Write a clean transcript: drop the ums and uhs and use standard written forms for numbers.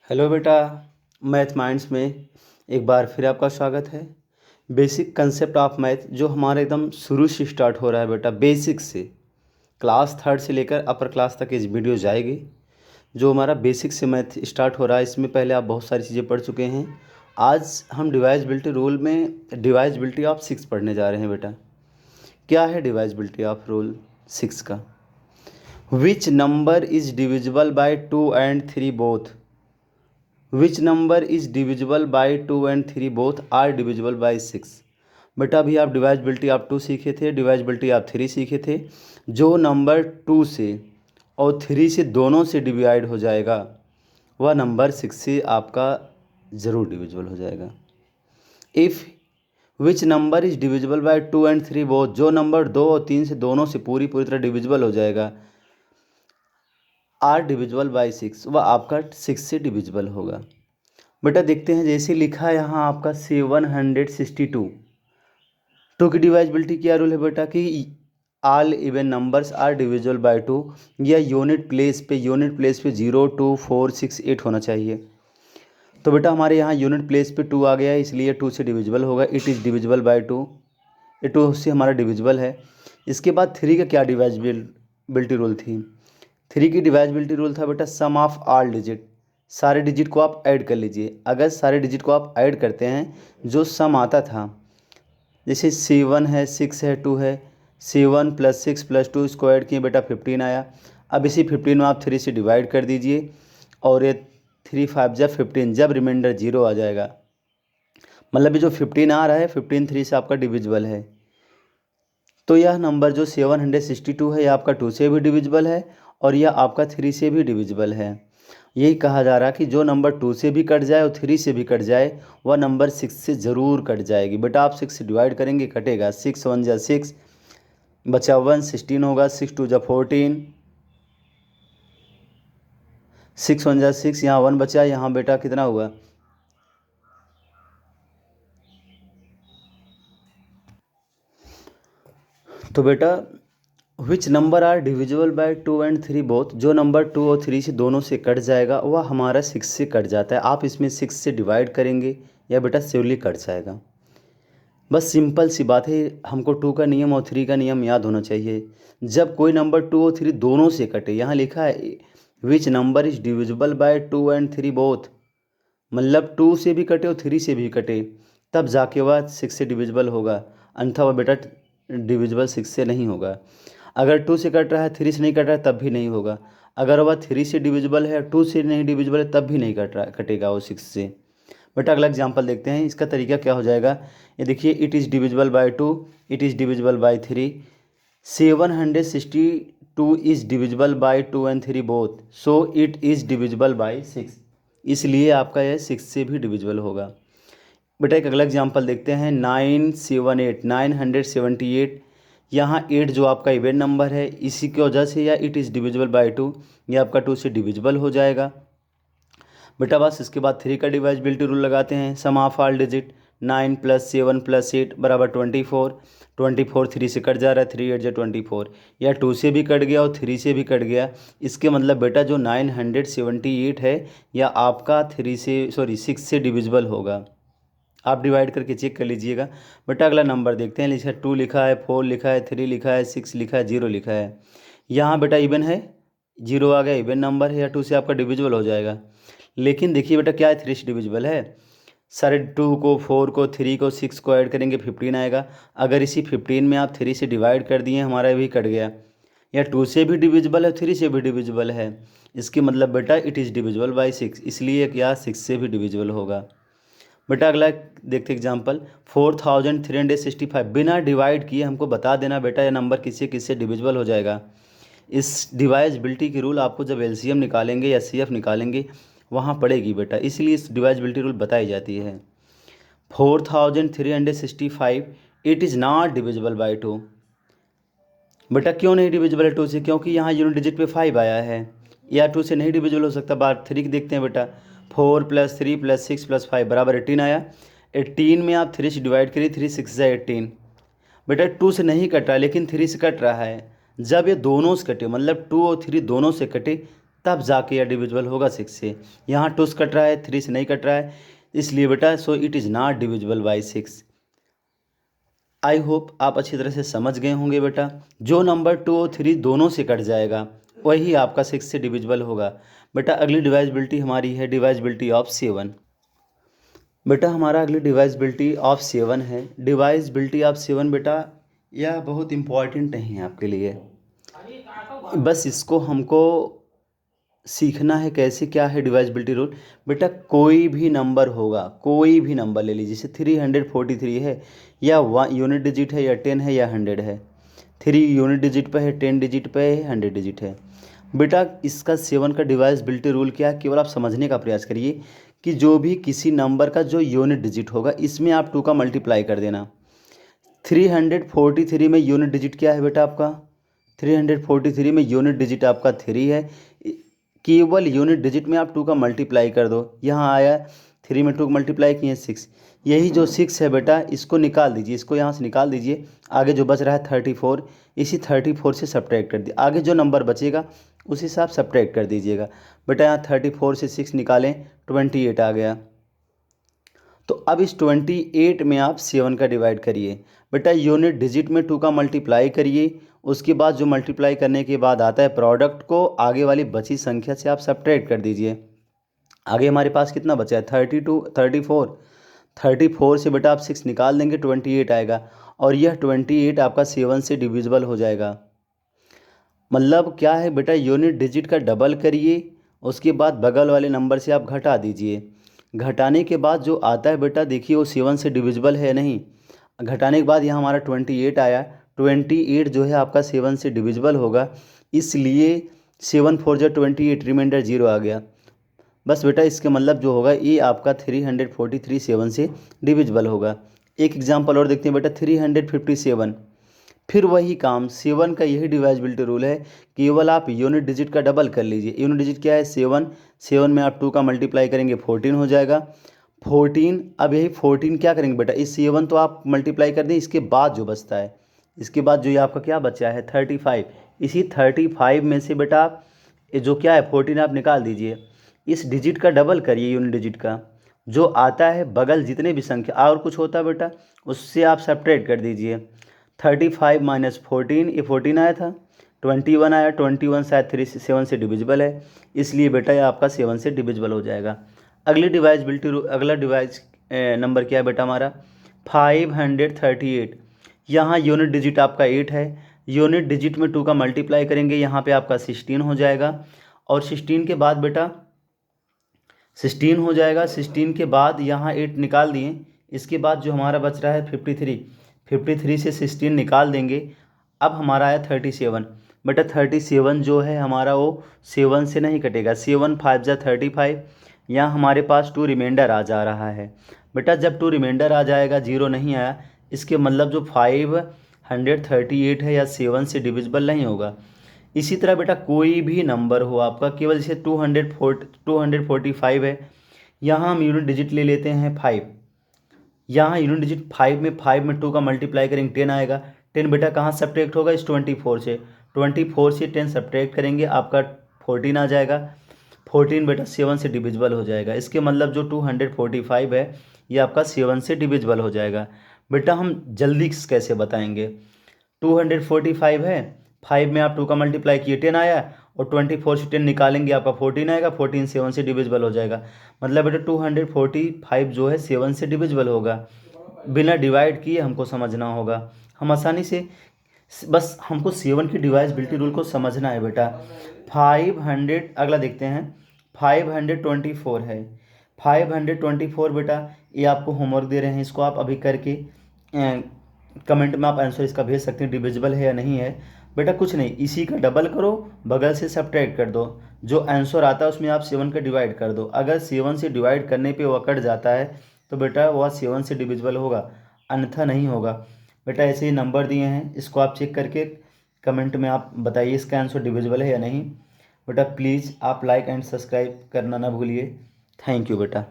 Hello बेटा। Math minds में एक बार फिर आपका स्वागत है। बेसिक कंसेप्ट ऑफ मैथ जो हमारे एकदम शुरू से स्टार्ट हो रहा है बेटा, बेसिक से क्लास थर्ड से लेकर अपर क्लास तक इस वीडियो जाएगी। जो हमारा बेसिक से मैथ स्टार्ट हो रहा है, इसमें पहले आप बहुत सारी चीज़ें पढ़ चुके हैं। आज हम डिवाइजिबिलिटी रूल में डिवाइजिबिलिटी ऑफ सिक्स पढ़ने जा रहे हैं बेटा। क्या है डिवाइजिबिलिटी ऑफ रूल सिक्स का? Which number is divisible by 2 and 3 both? Which number is divisible by 2 and 3 both are divisible by 6? बेटा अभी आप डिवाइजिबिलिटी आप 2 सीखे थे, डिवाइजिबिलिटी आप 3 सीखे थे। जो नंबर 2 से और 3 से दोनों से डिवाइड हो जाएगा वह नंबर 6 से आपका ज़रूर डिविजिबल हो जाएगा। If which number is divisible by 2 and 3 both, जो नंबर 2 और 3 से दोनों से पूरी तरह डिविजिबल हो जाएगा, आर डिविजिबल बाई 6, वह आपका 6 से डिविजिबल होगा। बेटा देखते हैं, जैसे लिखा है यहाँ आपका 762। टू की डिवाइजिबिलिटी क्या रूल है बेटा कि all even numbers are divisible by 2, या यूनिट प्लेस पे 0, 2, 4, 6, 8 होना चाहिए। तो बेटा हमारे यहाँ यूनिट प्लेस पे 2 आ गया है, इसलिए 2 से डिविजिबल होगा। इट इज़ डिविजिबल बाय 2, ये 2 से हमारा डिविजिबल है। इसके बाद 3 का क्या डिवाइजिबिलिटी रूल थी? 3 की डिवाइजिबिलिटी रूल था बेटा सम ऑफ ऑल डिजिट। सारे डिजिट को आप ऐड कर लीजिए। अगर सारे डिजिट को आप ऐड करते हैं, जो सम आता था, जैसे 7 है, 6 है, 2 है, 7 + 6 + 2 इसको ऐड किए बेटा 15 आया। अब इसी 15 में आप 3 से डिवाइड कर दीजिए और ये 3 5 जा 15, जब रिमाइंडर 0 आ जाएगा, मतलब ये जो 15 आ रहा है 15 3 से आपका डिविजिबल है। तो यह नंबर जो 762 है, यह आपका 2 से भी डिविजिबल है और यह आपका 3 से भी डिविजिबल है। यही कहा जा रहा है कि जो नंबर 2 से भी कट जाए और 3 से भी कट जाए, वह नंबर 6 से ज़रूर कट जाएगी। बेटा आप 6 से डिवाइड करेंगे, कटेगा। 6 1 जा 6, बचा 1, 16 होगा। 6 2 जा 14, 6 1 जा 6, यहाँ 1 बचा। यहाँ बेटा कितना हुआ? तो बेटा which number are divisible by 2 and 3 both, जो नंबर 2 और 3 से दोनों से कट जाएगा वह हमारा 6 से कट जाता है। आप इसमें 6 से डिवाइड करेंगे या बेटा श्योरली कट जाएगा। बस सिंपल सी बात है, हमको 2 का नियम और 3 का नियम याद होना चाहिए। जब कोई नंबर 2 और 3 दोनों से कटे, यहाँ लिखा है विच number is divisible by 2 and 3 both, मतलब 2 से भी कटे और 3 से भी कटे, तब जाके वह 6 से डिविजिबल होगा, अन्यथा वह बेटा डिविजिबल 6 से नहीं होगा। अगर 2 से कट रहा है, 3 से नहीं कट रहा है, तब भी नहीं होगा। अगर वह 3 से डिविजिबल है, 2 से नहीं डिविजिबल है, तब भी नहीं कटेगा वो 6 से। बेटा अगला एग्जांपल देखते हैं, इसका तरीका क्या हो जाएगा। ये देखिए, it is divisible by 2, it is divisible by 3, 762 is divisible by 2 and 3 both, so it is divisible by 6, इसलिए आपका यह 6 से भी डिविजिबल होगा। बेटा एक अगला एग्जांपल देखते हैं, 978, यहाँ 8 जो आपका इवेंट नंबर है, इसी की वजह से या इट इज़ डिविजिबल बाय 2, ये आपका 2 से डिविजिबल हो जाएगा। बेटा बस इसके बाद 3 का डिवाइजिबिलिटी रूल लगाते हैं। सम ऑफ ऑल डिजिट 9 + 7 + 8 = 24। 24 3 से कट जा रहा है, 3 8 जा 24, या 2 से भी कट गया और 3 से भी कट गया। इसके मतलब बेटा जो 978 है, या आपका 6 से डिविजिबल होगा। आप डिवाइड करके चेक कर लीजिएगा। बेटा अगला नंबर देखते हैं, लिखा 2 लिखा है, 4 लिखा है, 3 लिखा है, 6 लिखा है, 0 लिखा है। यहाँ बेटा इवन है, 0 आ गया, इवन नंबर है, या 2 से आपका डिविजिबल हो जाएगा। लेकिन देखिए बेटा क्या है, 3 से डिविजिबल है। सारे 2 को, 4 को, 3 को, 6 को ऐड करेंगे 15 आएगा। अगर इसी 15 में आप 3 से डिवाइड कर दिए, हमारा भी कट गया। या 2 से भी डिविजिबल है, 3 से भी डिविजिबल है, इसके मतलब बेटा इट इज़ डिविजिबल बाय 6, इसलिए क्या 6 से भी डिविजिबल होगा। बेटा अगला देखते एग्जाम्पल, 4365, बिना डिवाइड किए हमको बता देना बेटा यह नंबर किससे किससे डिविजिबल हो जाएगा। इस डिवाइजिबिलिटी की रूल आपको जब एलसीएम निकालेंगे या सीएफ निकालेंगे वहाँ पड़ेगी बेटा, इसलिए इस डिवाइजिबिलिटी रूल बताई जाती है। 4365 it is not divisible by 2। बेटा क्यों नहीं डिविजिबल है 2 से? क्योंकि यहाँ यूनिट डिजिट पे 5 आया है, या 2 से नहीं डिविजिबल हो सकता। बात 3 की देखते हैं बेटा, 4 + 3 + 6 + 5 = 18 आया। 18 में आप 3 से डिवाइड करिए, 3 6 जा 18। बेटा 2 से नहीं कट रहा है, लेकिन 3 से कट रहा है। जब ये दोनों से कटे, मतलब 2 और 3 दोनों से कटे, तब जाके यह डिविजिबल होगा 6 से। यहाँ 2 से कट रहा है, 3 से नहीं कट रहा है, इसलिए बेटा so it is not divisible by 6। I hope आप अच्छी तरह से समझ गए होंगे बेटा। जो नंबर 2 और 3 दोनों से कट जाएगा वही आपका 6 से डिविजिबल होगा। बेटा अगली डिवाइजिबिलिटी हमारी है डिवाइजिबिलिटी ऑफ 7। बेटा हमारा अगली डिवाइजिबिलिटी ऑफ 7 है। डिवाइजिबिलिटी ऑफ 7 बेटा यह बहुत इम्पॉर्टेंट नहीं है आपके लिए, बस इसको हमको सीखना है कैसे क्या है डिवाइजिबिलिटी रूल। बेटा कोई भी नंबर होगा, कोई भी नंबर ले लीजिए, जैसे 343 है, या 1 यूनिट डिजिट है, या 10 है, या 100 है। 3 यूनिट डिजिट पे है, 10 डिजिट पे है, 100 डिजिट है। बेटा इसका 7 का डिवाइजिबिलिटी रूल क्या है, केवल आप समझने का प्रयास करिए कि जो भी किसी नंबर का जो यूनिट डिजिट होगा इसमें आप 2 का मल्टीप्लाई कर देना। 343 में यूनिट डिजिट क्या है बेटा आपका, 343 में यूनिट डिजिट आपका 3 है। केवल यूनिट डिजिट में आप 2 का मल्टीप्लाई कर दो, यहाँ आया 3 में 2 का मल्टीप्लाई किए 6। यही जो 6 है बेटा इसको निकाल दीजिए, इसको यहाँ से निकाल दीजिए। आगे जो बच रहा है 34, इसी 34 से सब्ट्रैक्ट कर दिए, आगे जो नंबर बचेगा उसी से आप सब्ट्रैक्ट कर दीजिएगा। बेटा यहाँ 34 से 6 निकालें, 28 आ गया। तो अब इस 28 में आप 7 का डिवाइड करिए। बेटा यूनिट डिजिट में 2 का मल्टीप्लाई करिए, उसके बाद जो मल्टीप्लाई करने के बाद आता है प्रोडक्ट को आगे वाली बची संख्या से आप सब्ट्रैक्ट कर दीजिए। आगे हमारे पास कितना बचा है 34 से बेटा आप 6 निकाल देंगे, 28 आएगा, और यह 28 आपका 7 से डिविजिबल हो जाएगा। मतलब क्या है बेटा, यूनिट डिजिट का डबल करिए, उसके बाद बगल वाले नंबर से आप घटा दीजिए। घटाने के बाद जो आता है बेटा देखिए वो 7 से डिविजिबल है नहीं। घटाने के बाद यहाँ हमारा 28 आया, 28 जो है आपका 7 से डिविजिबल होगा, इसलिए 7 4 जो 28, रिमाइंडर 0 आ गया। बस बेटा इसके मतलब जो होगा ये आपका 343 7 से डिविजिबल होगा। एक एग्जांपल और देखते हैं बेटा 357। फिर वही काम, 7 का यही डिवाइजिबिलिटी रूल है, केवल आप यूनिट डिजिट का डबल कर लीजिए। यूनिट डिजिट क्या है 7, 7 में आप 2 का मल्टीप्लाई करेंगे 14 हो जाएगा। 14, अब यही 14 क्या करेंगे बेटा, इस 7 तो आप मल्टीप्लाई कर दें, इसके बाद जो बचता है, इसके बाद जो ये आपका क्या बचा है 35, इसी 35 में से बेटा आप ये जो क्या है 14 आप निकाल दीजिए। इस डिजिट का डबल करिए, यूनिट डिजिट का जो आता है बगल जितने भी संख्या और कुछ होता है बेटा उससे आप सब्ट्रैक्ट कर दीजिए। 35 माइनस 14, ये 14 आया था, 21 आया, 21 शायद 7 से डिविजिबल है, इसलिए बेटा ये आपका 7 से डिविजिबल हो जाएगा। अगली डिवाइजिबिलिटी अगला डिवाइज नंबर क्या है बेटा हमारा 538। यहाँ यूनिट डिजिट आपका 8 है, यूनिट डिजिट में 2 का मल्टीप्लाई करेंगे, यहाँ पे आपका 16 हो जाएगा, और 16 के बाद बेटा 16 हो जाएगा। 16 के बाद यहाँ 8 निकाल दिए, इसके बाद जो हमारा बच रहा है 53 से 16 निकाल देंगे। अब हमारा आया 37। बेटा 37 जो है हमारा वो 7 से नहीं कटेगा, 7 5 जा 35, यहाँ हमारे पास 2 रिमाइंडर आ जा रहा है। बेटा जब 2 रिमाइंडर आ जाएगा, 0 नहीं आया, इसके मतलब जो 538 है या 7 से डिविजिबल नहीं होगा। इसी तरह बेटा कोई भी नंबर हो आपका, केवल जैसे 245 है, यहाँ हम यूनिट डिजिट ले लेते हैं 5। यहाँ यूनिट डिजिट 5 में 2 का मल्टीप्लाई करेंगे 10 आएगा। 10 बेटा कहाँ सब्ट्रैक्ट होगा, इस 24 से, 24 से 10 सब्ट्रैक्ट करेंगे, आपका 14 आ जाएगा। 14 बेटा 7 से डिविजिबल हो जाएगा, इसके मतलब जो 245 है ये आपका 7 से डिविजिबल हो जाएगा। बेटा हम जल्दी कैसे बताएंगे, 245 है, 5 में आप 2 का मल्टीप्लाई किए 10 आया, और 24 से 10 निकालेंगे आपका 14 आएगा, 14 7 से डिविजिबल हो जाएगा। मतलब बेटा 245 जो है 7 से डिविजिबल होगा। बिना डिवाइड किए हमको समझना होगा, हम आसानी से बस हमको 7 की डिवाइजिबिलिटी रूल को समझना है बेटा। 500 अगला देखते हैं 524 है। 524 बेटा ये आपको होमवर्क दे रहे हैं, इसको आप अभी करके कमेंट में आप आंसर इसका भेज सकते हैं, डिविजिबल है या नहीं है। बेटा कुछ नहीं, इसी का डबल करो, बगल से सब्ट्रैक्ट कर दो, जो आंसर आता है उसमें आप 7 का डिवाइड कर दो। अगर 7 से डिवाइड करने पे वह कट जाता है तो बेटा वह 7 से डिविजिबल होगा, अन्यथा नहीं होगा। बेटा ऐसे ही नंबर दिए हैं, इसको आप चेक करके कमेंट में आप बताइए इसका आंसर डिविजिबल है या नहीं। बेटा प्लीज़ आप लाइक एंड सब्सक्राइब करना ना भूलिए। थैंक यू बेटा।